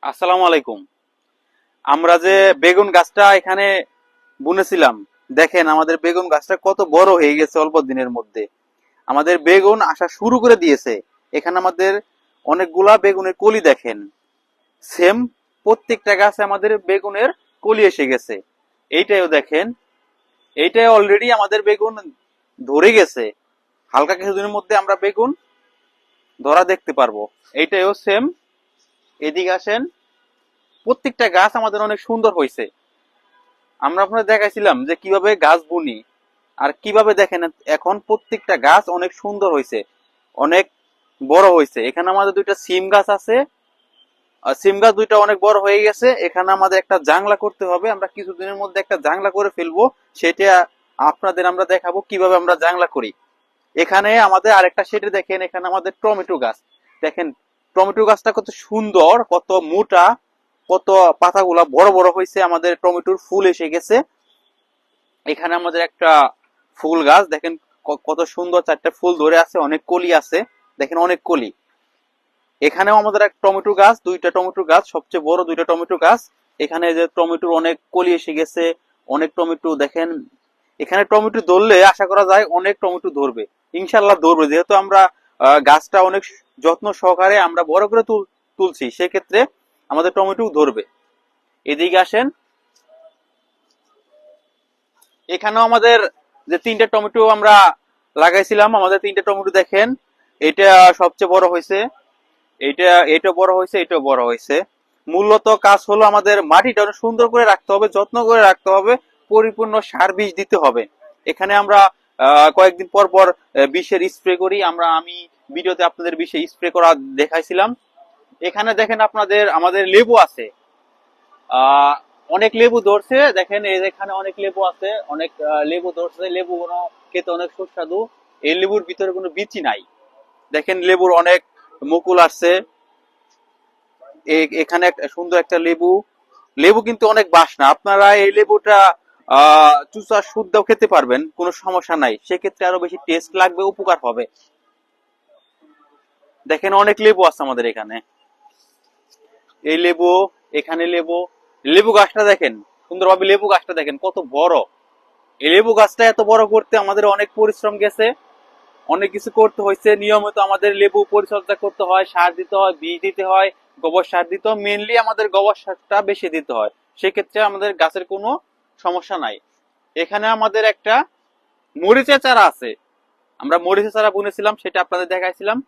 আসসালামু আলাইকুম। আমরা যে বেগুন গাছটা এখানে বুনেছিলাম, দেখেন আমাদের বেগুন গাছটা কত বড় হয়ে গেছে অল্প দিনের মধ্যে। আমাদের বেগুন আসা শুরু করে দিয়েছে। এখানে আমাদের অনেকগুলা বেগুনের কলি দেখেন, সেম প্রত্যেকটা গাছে আমাদের বেগুনের কলি এসে গেছে। এইটাও দেখেন, এইটাই অলরেডি আমাদের বেগুন ধরে গেছে। হালকা কিছুদিনের মধ্যে আমরা বেগুন ধরা দেখতে পারবো। এইটাও সেম। এদিকে আসেন, প্রত্যেকটা গাছ আমাদের অনেক সুন্দর হয়েছে। আমরা আপনাদের দেখাইছিলাম যে কিভাবে গাছ বুনি, আর কিভাবে দেখেন এখন প্রত্যেকটা গাছ অনেক সুন্দর হয়েছে, অনেক বড় হয়েছে। এখানে আমাদের দুইটা সিম গাছ আছে, আর সিম গাছ দুইটা অনেক বড় হয়ে গেছে। এখানে আমাদের একটা জাংলা করতে হবে, আমরা কিছুদিনের মধ্যে একটা জাংলা করে ফেলবো। সেটা আপনাদের আমরা দেখাবো কিভাবে আমরা জাংলা করি। এখানে আমাদের আরেকটা সেটে দেখেন, এখানে আমাদের টমেটো গাছ দেখেন। টমেটো গাছটা কত সুন্দর, কত মোটা, কত পাতাগুলা বড় বড় হয়েছে, আমাদের টমেটোর ফুল এসে গেছে। এখানে আমাদের একটা ফুল গাছ দেখেন, কত সুন্দর চারটা ফুল ধরে আছে, অনেক কলি আছে, দেখেন অনেক কলি। এখানেও আমাদের এক টমেটো গাছ, দুইটা টমেটো গাছ, সবচেয়ে বড় দুইটা টমেটো গাছ। এখানে যে টমেটোর অনেক কলি এসে গেছে, অনেক টমেটো দেখেন। এখানে টমেটো ধরলে আশা করা যায় অনেক টমেটো ধরবে, ইনশাল্লাহ ধরবে, যেহেতু আমরা গাছটা অনেক যত্ন সহকারে আমরা বড় করে তুলছি, সেক্ষেত্রে আমাদের টমেটো ধরবে। এদিকে আসেন, এখানেও আমাদের যে তিনটা টমেটো আমরা লাগাইছিলাম, আমাদের তিনটা টমেটো দেখেন। এটা সবচেয়ে বড় হয়েছে, এটা বড় হয়েছে, এটাও বড় হয়েছে। মূলত কাজ হলো আমাদের মাটিটা অনেক সুন্দর করে রাখতে হবে, যত্ন করে রাখতে হবে, পরিপূর্ণ সার বিষ দিতে হবে। এখানে আমরা কয়েকদিন পর পর বিষের স্প্রে করি। আমি ভিডিওতে আপনাদের বিষে স্প্রে করা দেখাইছিলাম। এখানে দেখেন আপনাদের আমাদের লেবু আছে, আহ অনেক লেবু ধরছে, দেখেন এই এখানে অনেক লেবু আছে, অনেক লেবু ধরছে। লেবু গুলো খেতে অনেক সুস্বাদু। এই লেবুর ভিতরে কোনো বিচি নাই। দেখেন লেবুর অনেক মুকুল আসছে। এখানে একটা সুন্দর একটা লেবু, লেবু কিন্তু অনেক বাসনা। আপনারা এই লেবুটা চুষা শুদ্ধও খেতে পারবেন, কোনো সমস্যা নাই। সেক্ষেত্রে আরো বেশি টেস্ট লাগবে, উপকার হবে। দেখেন অনেক লেবু আছে আমাদের এখানে, এই লেবু, এখানে লেবু। লেবু গাছটা দেখেন সুন্দরভাবে, লেবু গাছটা দেখেন কত বড়। এই লেবু গাছটা এত বড় করতে আমাদের অনেক পরিশ্রম গেছে, অনেক কিছু করতে হয়েছে। নিয়মিত আমাদের লেবু পরিচর্যা করতে হয়, সার দিতে হয়, বীজ দিতে হয়, গোবর সার দিতে হয়। মেনলি আমাদের গোবর সারটা বেশি দিতে হয়, সেক্ষেত্রে আমাদের গাছের কোনো সমস্যা নাই। এখানে আমাদের একটা মরিচের চারা আছে, আমরা মরিচের চারা বুনেছিলাম, সেটা আপনাদের দেখাইছিলাম।